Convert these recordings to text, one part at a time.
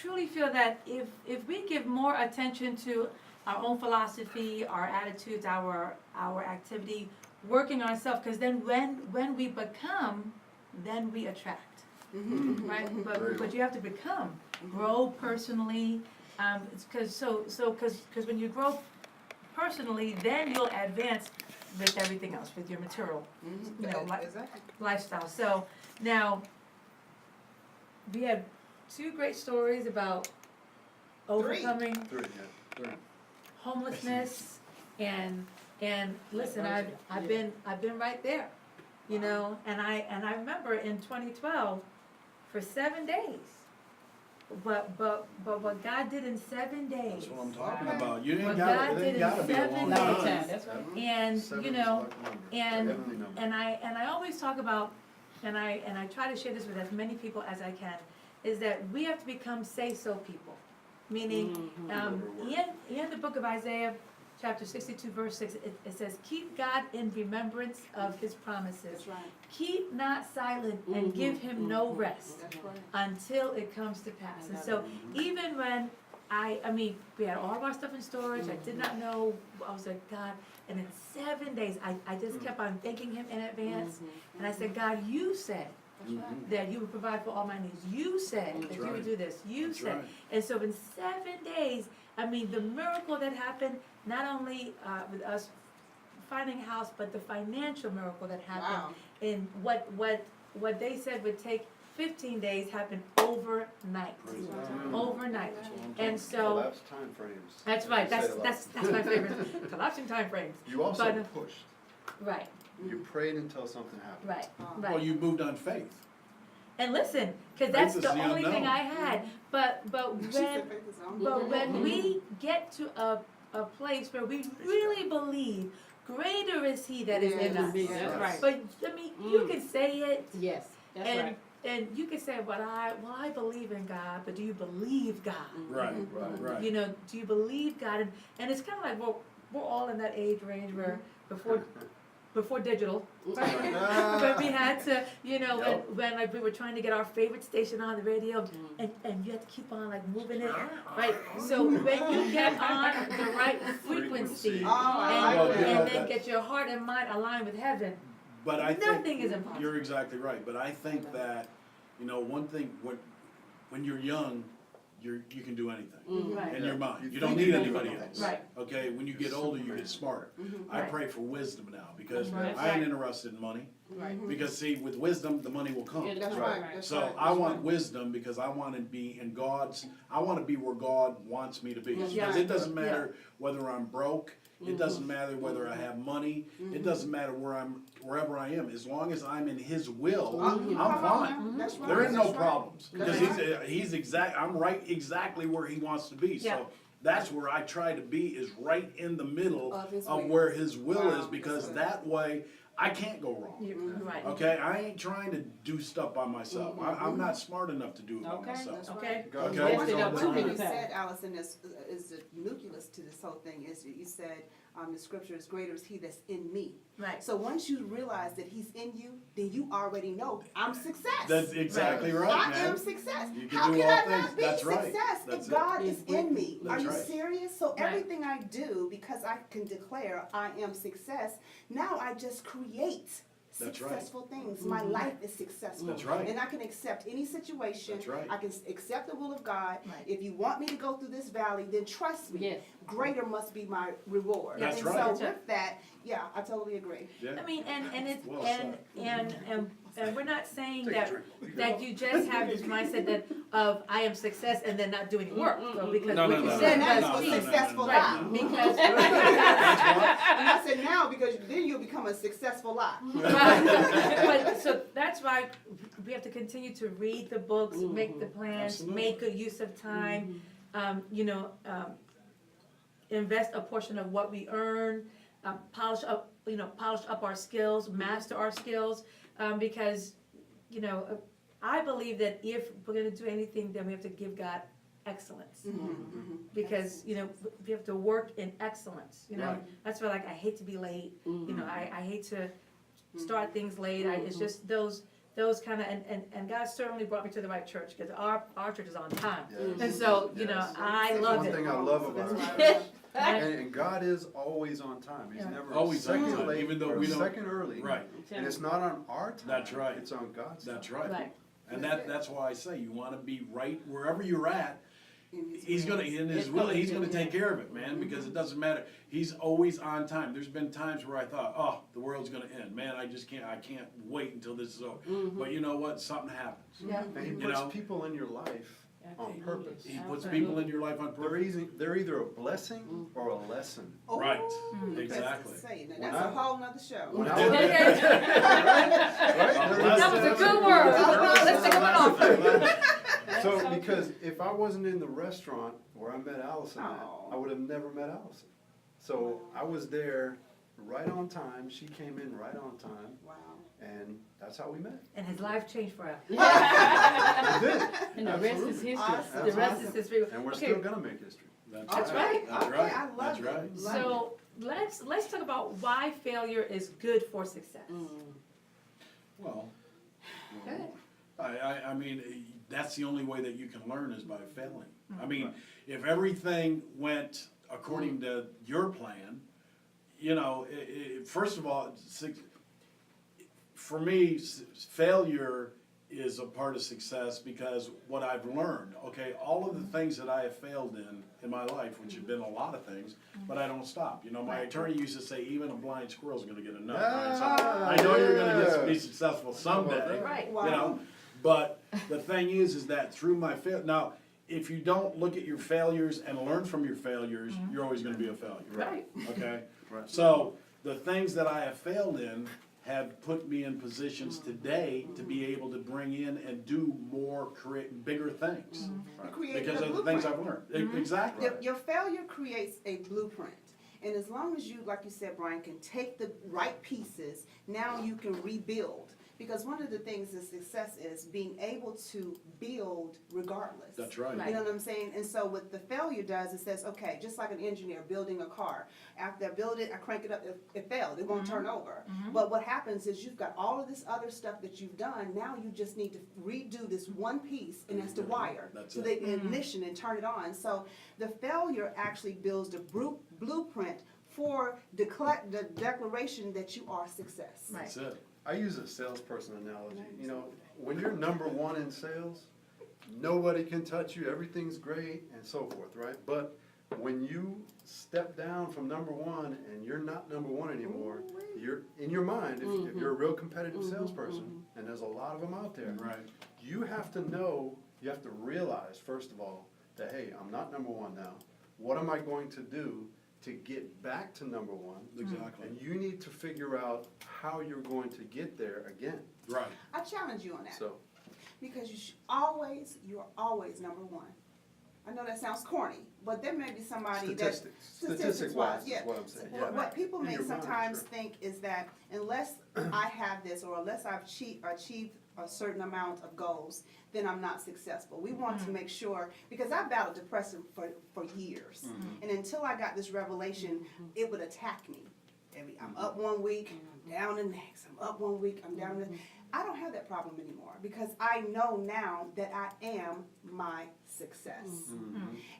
truly feel that if we give more attention to our own philosophy, our attitudes, our activity, working on ourselves, because then when we become, then we attract, right? But you have to become, grow personally, because when you grow personally, then you'll advance with everything else, with your material, lifestyle. So now we have 2 great stories about overcoming Three. homelessness, and listen, I've been right there, and I remember in 2012 for 7 days. But what God did in 7 days. That's what I'm talking about. You What ain't God got did it. in Gotta be a 7 long days. time. That's right. And Seven you is know, like a number. and Heavenly number. and I always talk about, and I try to share this with as many people as I can, is that we have to become say-so people. Meaning, in the book of Isaiah, chapter 62, verse 6, it says, keep God in remembrance of his promises. That's right. Keep not silent and give him no rest That's right. until it comes to pass. And so even when I mean, we had all of our stuff in storage, I did not know, I was like, God, and in 7 days, I just kept on thanking him in advance, and I said, God, you said that you would provide for all my needs. You said that you would do this. You That's said. right. And so in 7 days, I mean, the miracle that happened, not only with us finding a house, but the financial miracle that happened in what they said would take 15 days happened overnight. Overnight. And so Collapse time frames. that's right. That's my favorite. Collapsing time frames. You also but- pushed. Right. You prayed until something happened. Right. Well, Right. you moved on faith. And listen, because that's Faith is the the only thing unknown. I had. But when we get to a place where we really believe greater is he that is in us. That's right. But I mean, you can say it, Yes, that's and right. and you can say, well, I believe in God, but do you believe God? Right, right. You know, do you believe God? And it's kind of like, well, we're all in that age range where before digital, but we had to, when like we were trying to get our favorite station on the radio, and you had to keep on like moving it, right? So when you get on the right frequency, and then get your heart and mind aligned with heaven, But I nothing think is impossible. you're exactly right. But I think that, one thing, when you're young, you can do anything Right. in your mind. You You don't think need you can do anybody anything. else. Right. Okay, when you get older, you get smarter. I Right. pray for wisdom now because Right. I ain't interested in money. Right. Because see, with wisdom, the money will come. Yeah, that's Right. right. That's So right. I want wisdom because I want to be in I want to be where God wants me to be. That's Because right. it doesn't matter whether I'm broke, it doesn't matter whether I have money, it doesn't matter wherever I am. As long as I'm in His will, I'm fine. That's right. There ain't no That's right. problems because That's he's I'm right exactly where He wants to be. Yeah. So that's where I try to be, is right in the middle Of His of will. where His will Wow, is, because that's that way I can't go wrong. You're right. Okay, I ain't trying to do stuff by myself. I'm not smart enough to do it by Okay, myself. that's Okay. right. God Okay. knows Lifted all up the too time. many You times. said, Alison, is the nucleus to this whole thing is you said the scripture is greater is he that's in me. Right. So once you realize that he's in you, then you already know I'm success. That's exactly right, I man. am success. You can How do can all I things. not be That's right. success That's if it. God is in me? Are That's you right. serious? So Right. everything I do, because I can declare I am success, now I just create That's right. successful things. My life is successful. That's right. And I can accept any situation. That's right. I can accept the will of God. Right. If you want me to go through this valley, then trust me. Yes. Greater must be my reward. That's and right. so with that, yeah, I totally agree. Yeah. I mean, and it's Well and we're not saying Take a that drink. you just have this mindset that of I am success and then not do any work. So because No, what no, you no, said And that's was a key. successful Right, life. because And I said now because then you'll become a successful life. but so that's why we have to continue to read the books, make the plans, Absolutely. make good use of time. Invest a portion of what we earn, polish up our skills, master our skills, because I believe that if we're going to do anything, then we have to give God excellence. Because we have to work in excellence. Right. That's why I hate to be late. I hate to start things late. It's just those those kind of, and God certainly brought me to the right church, because our church is on time. Yes. And so, you know, Yes. I That's love one it. thing I love about That's it. why And God is always on time. He's Yeah. never Always a on second time, late even though or we a don't- second early. Right, And it's not on our time. That's right. It's on God's time. that's right. Right. And that's why I say, you wanna be right wherever you're at, in his he's will. gonna, in his It's will, gonna he's do gonna it. take care of it, man, because it doesn't matter. He's always on time. There's been times where I thought, oh, the world's gonna end, man, I can't wait until this is over. But you know what, something happens. Yeah. And he You puts know? people in your life on purpose. He puts people in your life on purpose. They're either a blessing or a lesson. Oh, Right, that's exactly. insane. Now, When that's a I- whole nother show. When I Yeah, was- yeah. Right? That was a good word. Let's take a off. So, because if I wasn't in the restaurant where I met Allison at, Oh. I would have never met Allison. So I was there right on time, she came in right on time, Wow. and that's how we met. And his life changed forever. It did. And the rest is Absolutely. history. Awesome. The rest is history. And we're Okay, still gonna make history. That's right. That's Okay, right, I love that's it. right. Love So let's talk about why failure is good for success. Well, Good. I mean, that's the only way that you can learn is by failing. I mean, if everything went according to your plan, you know, first of all, for me, failure is a part of success because what I've learned, okay, all of the things that I have failed in my life, which have been a lot of things, but I don't stop. You know, my attorney used to say, even a blind squirrel's gonna get a nut, right? So I know you're gonna get to be successful someday. Right. Wow. You know, but the thing is that through my now, if you don't look at your failures and learn from your failures, you're always gonna be a failure. Right. Okay? Right. So, the things that I have failed in have put me in positions today to be able to bring in and do more, create bigger things. You created Because a of the things blueprint. I've learned. Exactly. Your failure creates a blueprint. And as long as you, like you said, Brian, can take the right pieces, now you can rebuild. Because one of the things that success is being able to build regardless. That's right. Right. You know what I'm saying? And so what the failure does, it says, okay, just like an engineer building a car. After I build it, I crank it up, it failed, it won't turn over. But what happens is you've got all of this other stuff that you've done, now you just need to redo this one piece, and that's the wire. That's So it. the ignition and turn it on. So the failure actually builds the blueprint for the declaration that you are success. Right. That's it. I use a salesperson analogy. You know, when you're number one in sales, nobody can touch you, everything's great, and so forth, right? But when you step down from number one and you're not number one anymore, you're in your mind, if you're a real competitive salesperson, and there's a lot of them out there, Right. you have to know, you have to realize, first of all, that, hey, I'm not number one now. What am I going to do to get back to number one? Exactly. And you need to figure out how you're going to get there again. Right. I challenge you on that. So, Because you're always number one. I know that sounds corny, but there may be somebody that. statistics-wise yeah. is what I'm saying, So yeah. what people In may your mind, sometimes sure. think is that unless I have this, or unless I've achieved a certain amount of goals, then I'm not successful. We want to make sure, because I battled depression for years. And until I got this revelation, it would attack me. I'm up one week, I'm down the next. I'm up one week, I'm down the next. I don't have that problem anymore because I know now that I am my success.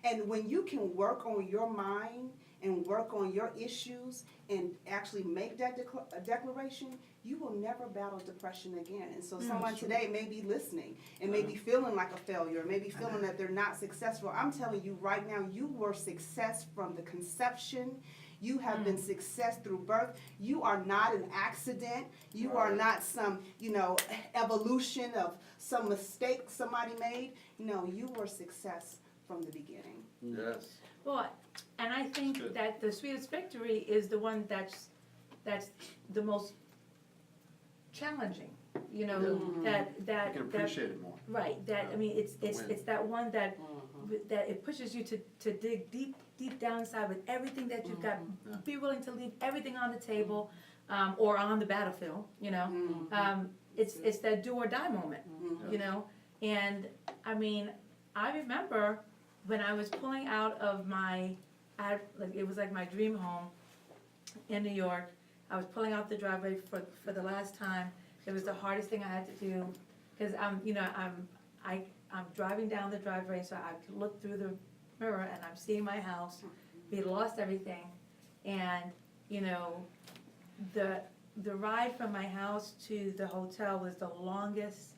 And when you can work on your mind and work on your issues and actually make that declaration, you will never battle depression again. And so someone today may be listening and may be feeling like a failure, maybe feeling that they're not successful. I'm telling you right now, you were success from the conception. You have been success through birth. You are not an accident. You are not some, evolution of some mistake somebody made. No, you were success from the beginning. Yes. Well, and I think Good. that the sweetest victory is the one that's the most challenging, You that can appreciate it more. right, I mean, it's Win. that one that it pushes you to dig deep down inside with everything that you've got, Yeah. be willing to leave everything on the table, or on the battlefield, it's that do or die moment, and I mean, I remember when I was pulling out of it was like my dream home in New York. I was pulling out the driveway for the last time. It was the hardest thing I had to do, cause I'm driving down the driveway, so I could look through the mirror and I'm seeing my house. We had lost everything, and, you know, the ride from my house to the hotel was the longest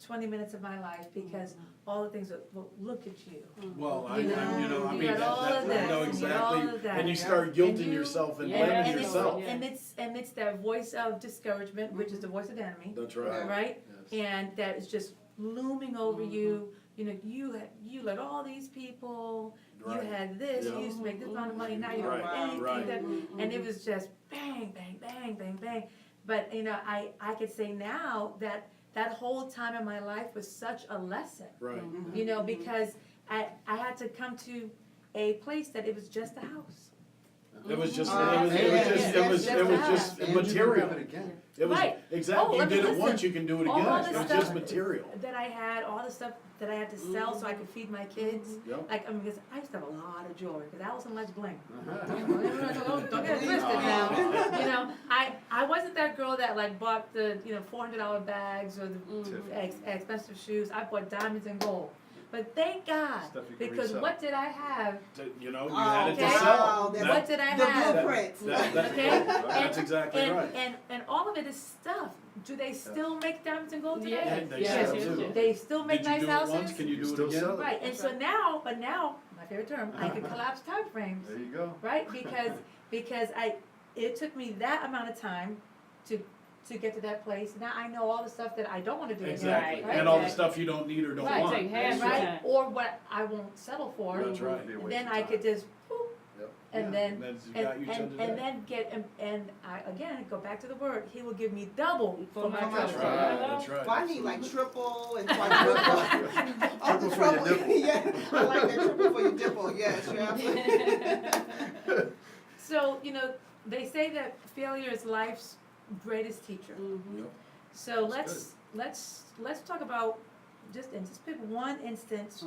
20 minutes of my life, because all the things that, well, look at you. Well, I You know, mean, you got all of I that, know you got all exactly, of that, and you yeah. start And guilting you- yourself and And blaming it's, yourself. and it's that voice of discouragement, which is the voice of the enemy, That's right. right? Yes. And that is just looming over you, you know, you let all these people, you Right. had this, you Yeah. used to make this amount of money, now you don't Right, have anything, right. that, and it was just bang, bang, bang, bang, bang. But, you know, I could say now that that whole time in my life was such a lesson, Right. you know, because I had to come to a place that it was just a house. It was just, And it was just And you can material. have it again. It was, Right. exactly, Oh, you let me did it listen. once, you can do it All again, the it was stuff just material. that I had, all the stuff that I had to sell so I could feed my kids. Yep. Like, I mean, because I used to have a lot of jewelry, because Allison likes bling. Uh-huh. Don't get it twisted now. You know, I wasn't that girl that like bought the, you know, $400 bags or the expensive shoes. I bought diamonds and gold. But thank God, Stuff you can because resell. what did I have? You know, you Oh, had it to okay. sell. That- What did I The have? blueprints. Okay? That's exactly And, right. and all of it is stuff. Do they still make diamonds and gold today? Yeah, they Yes. still do. They still make Did you nice do it houses? once, can you do it Still again? sell it. Right, and so now, but now, my favorite term, I can collapse time frames, There you go. right? Because it took me that amount of time to get to that place. Now I know all the stuff that I don't wanna do again, Exactly, right? and all the stuff you don't need or don't Right. want. Take half your Right, time. or what I won't settle for. That's right. Be a waste Then of I time. could just, whoop, Yep. and Yeah, then, and that's got you to and today. then get, and I, again, go back to the word, he will give me double for my For my trouble. That's trouble. right, that's right. Well, I need like triple and quadruple. Oh, the Triple for your trouble, nipple. yeah, I like that triple for your dimple, yes, you're absolutely. So, you know, they say that failure is life's greatest teacher. Yep. So That's let's talk about just pick one instance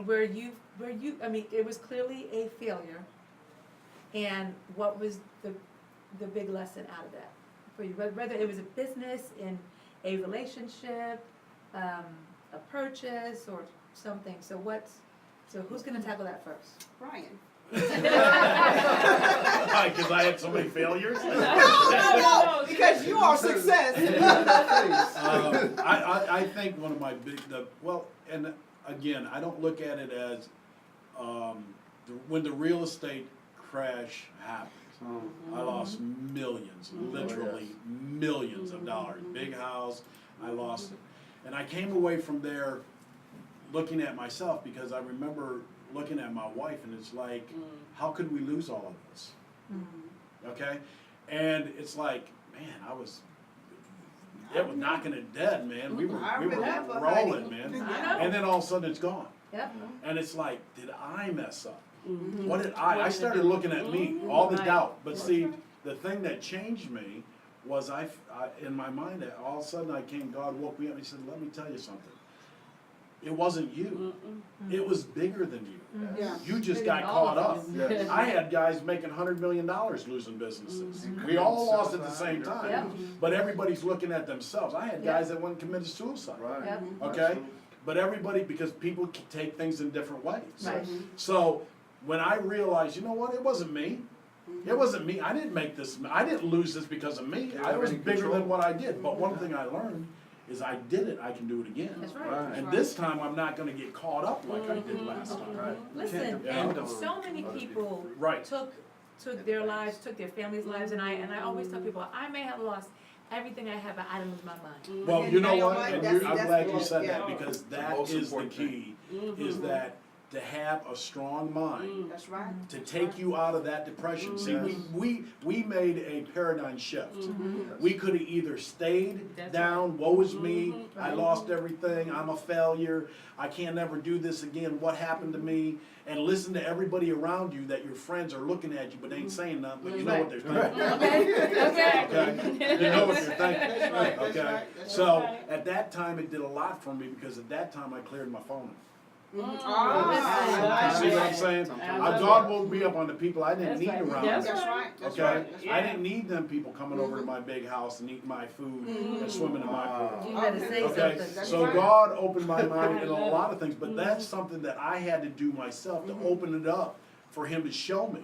where you, I mean, it was clearly a failure. And what was the big lesson out of that for you? Whether it was a business, in a relationship, a purchase, or something. So who's gonna tackle that first? Brian. Why, 'cause I had so many failures? No, because you are success. I think one of my and again, I don't look at it as, when the real estate crash happened, I lost millions, literally millions of dollars, big house, I lost it. And I came away from there looking at myself, because I remember looking at my wife, and it's like, how could we lose all of this? Okay? And it's like, man, it was knocking it dead, man. We were I remember, rolling, honey. man. I know. And then all of a sudden it's gone. Yep. And it's like, did I mess up? Mm-hmm. What did I started looking at me, all the Right. doubt. But see, the thing that changed me was I in my mind, all of a sudden God woke me up and he said, let me tell you something. It wasn't you. It was bigger than you. Yeah. You just Bigger got than all caught of up. us. Yes. I had guys making $100 million losing businesses. Mhm. We all Couldn't lost at the sell same time. time. Yep. But everybody's looking at themselves. I had Yep. guys that went and committed suicide. Right. Yep. Okay? Absolutely. But everybody, because people take things in different ways. Right. So when I realized, you know what, it wasn't me. It wasn't me. I didn't make this. I didn't lose this because of me. You I have was any bigger control. than what I did. But one thing I learned is I did it. I can do it again. That's right. Right. And this time I'm not going to get caught up like I did last time. Right. Listen, Can't and depend on so many other people Right. took their lives, took their families' lives, and I always tell people, I may have lost everything I have, but I didn't lose my mind. Well, And you know you know what? what? And That's- I'm that's glad the- you said yeah. that, because that most is the important key. Is that to have a strong mind That's right. to take you out of that depression. See, Yes. we made a paradigm shift. Yes. We could have either stayed That's down, woe is me, I Right. lost everything, I'm a failure, I can't never do this again, what happened to me? And listen to everybody around you that your friends are looking at you but ain't saying nothing, but you know what they're thinking. Okay, Okay? You know what they're thinking. That's right, that's Okay? right, that's So right. at that time, it did a lot for me, because at that time I cleared my phone. Ah, See what I'm saying? Sometimes- God woke me up on the people I didn't That's need right. around. That's That's me. right, that's Okay, right. That's I right. didn't need them people coming over to my big house and eating my food and swimming in my pool. You better Okay. say Okay, something. That's so right. God opened my mind in a love lot of things, but that's something that I had to do myself to open it up for Him to show me.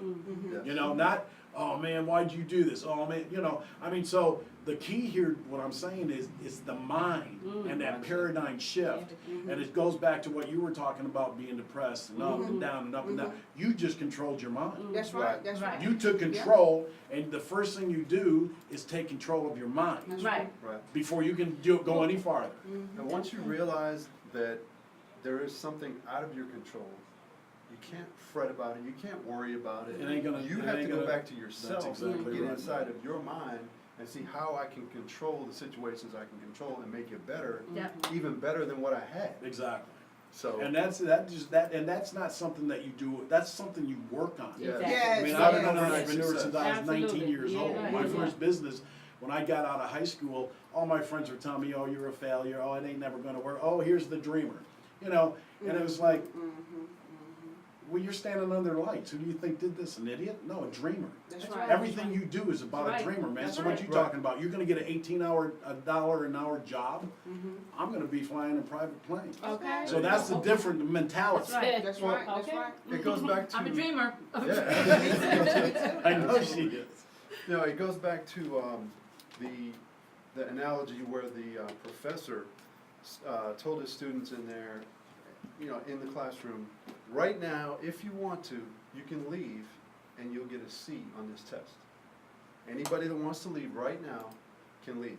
Yes. You know, not, oh man, why'd you do this? Oh man, you know, I mean, so the key here, what I'm saying is the mind and that paradigm shift. And it goes back to what you were talking about, being depressed and up and down and up and down. You just controlled your mind. That's right, that's right. You took control, and the first thing you do is take control of your mind Right. Right. before you can go any farther. And once you realize that there is something out of your control, you can't fret about it, you can't worry about it. It ain't gonna- You it have to ain't go gonna- back to yourself that's and exactly get right. inside of your mind and see how I can control the situations I can control and make it better, Yep. even better than what I had. Exactly. So, And that's not something that you do, that's something you work on. yeah. Yes, I mean, yes. I've been an entrepreneur since I was Absolutely. 19 years old. Yeah, My yeah. first business, when I got out of high school, all my friends were telling me, oh, you're a failure, oh, it ain't never gonna work, oh, here's the dreamer. You know, and it was like, well, you're standing under lights. Who do you think did this? An idiot? No, a dreamer. That's right. right. Everything you do is about Right. a dreamer, man. That's So what right. you talking about? You're gonna get an $18 an hour job. I'm gonna be flying a private plane. Okay. So that's the different mentality. That's right. That's right, that's Okay. right. It goes back to. I'm a dreamer. Yeah. I know she is. No, it goes back to the analogy where the professor told his students in there, you know, in the classroom, right now, if you want to, you can leave and you'll get a C on this test. Anybody that wants to leave right now can leave.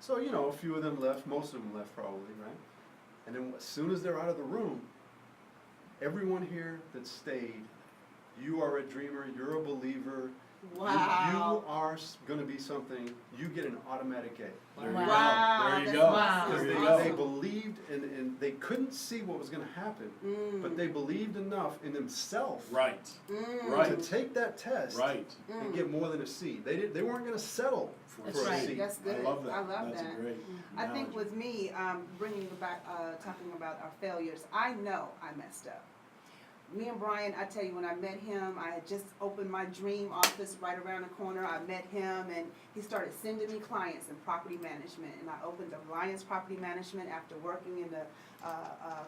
So, you know, a few of them left, most of them left probably, right? And then as soon as they're out of the room, everyone here that stayed, you are a dreamer, you're a believer, Wow. you are gonna be something, you get an automatic A. There you Wow, go. There you that's go. awesome. There you They go. believed and they couldn't see what was gonna happen, but they believed enough in themselves Right. to Right. take that test Right. and get more than a C. They weren't gonna settle for That's a right. C. That's good. I love that. I love That's that. a great I think analogy. with me, bringing it back, talking about our failures, I know I messed up. Me and Brian, I tell you, when I met him, I had just opened my dream office right around the corner. I met him and he started sending me clients in property management. And I opened Alliance Property Management after working in the,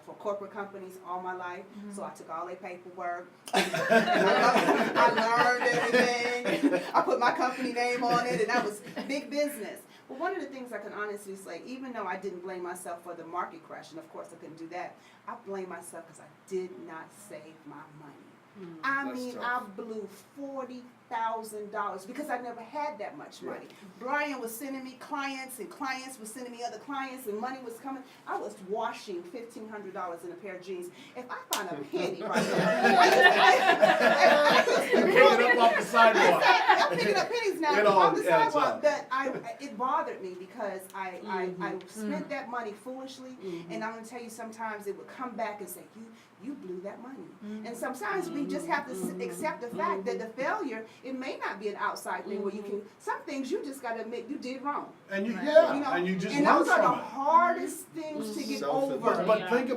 for corporate companies all my life. So I took all their paperwork. I learned everything. I put my company name on it and that was big business. But one of the things I can honestly say, even though I didn't blame myself for the market crash, and of course I couldn't do that, I blame myself because I did not save my money. I That's mean, tough. I blew $40,000 because I never had that much money. Brian was sending me clients, and clients were sending me other clients, and money was coming. I was washing $1,500 in a pair of jeans. If I find a penny right now, Pick it up off the sidewalk. I'm picking up pennies now It all off the adds sidewalk, up. but it bothered me because I spent that money foolishly, and I'm gonna tell you, sometimes it would come back and say, you blew that money. And sometimes we just have to accept the fact that the failure, it may not be an outside thing where you can, some things you just gotta admit you did wrong. And you, Right. yeah, You know, and you just and learn those are the from it. hardest things to get Self-advice. over. But Yeah. think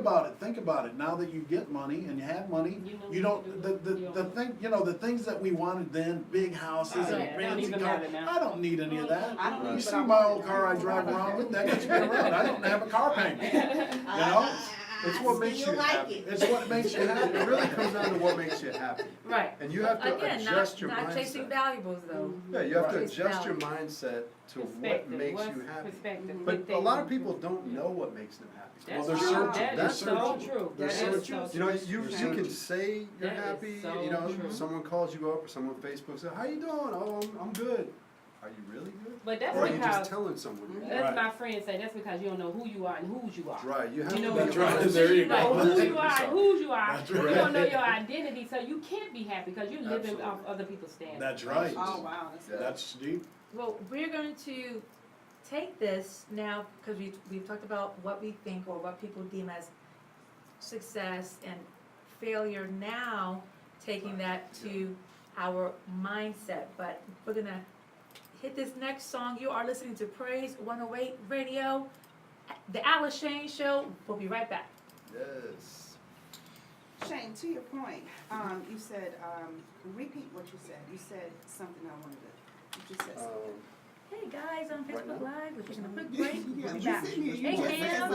about it. Now that you get money and you have money, you don't, the thing, you know, the things that we wanted then, big houses Oh, and yeah, fancy don't even cars, have it now. I don't need any of that. I don't need You it, see but I my want old it. car I drive around with, that gets me around. I don't have a car payment, you know? It's what makes you happy. It's what makes you happy. It really comes down to what makes you happy. Right. And you have to Again, adjust your not chasing mindset. valuables though. Yeah, you have to Right. adjust your mindset to what Perspective. makes What's you happy. perspective? But Good a thing. lot of people don't know what makes them happy. That's Well, they're true. searching. That They're is so searching. true. They're That is searching. so You know, true. you They're can searching. say you're That is happy, so you know, true. someone calls you up or someone Facebook says, how you doing? Oh, I'm good. Are you really good? But that's Or are you just because, telling someone you're good? that's Right. my friend say, that's because you don't know who you are and whose you are. Right, you have You know, to That's be right. honest. There you Like go. who you are and whose you are. That's You right. don't know your identity, so you can't be happy because you're living Absolutely. off other people's standards. That's right. Oh, wow, that's Yeah. That's deep. Well, we're going to take this now, because we've talked about what we think or what people deem as success and failure, now taking that to our mindset. But we're gonna hit this next song. You are listening to Praise 108 Radio, the Alison Show. We'll be right back. Yes. Shane, to your point, you said, repeat what you said. You said something I wanted to, you just said something. Hey guys, on Right Facebook now? Live, we're taking a quick break, Yeah, we'll be you back. sitting here, you Hey just said Cam.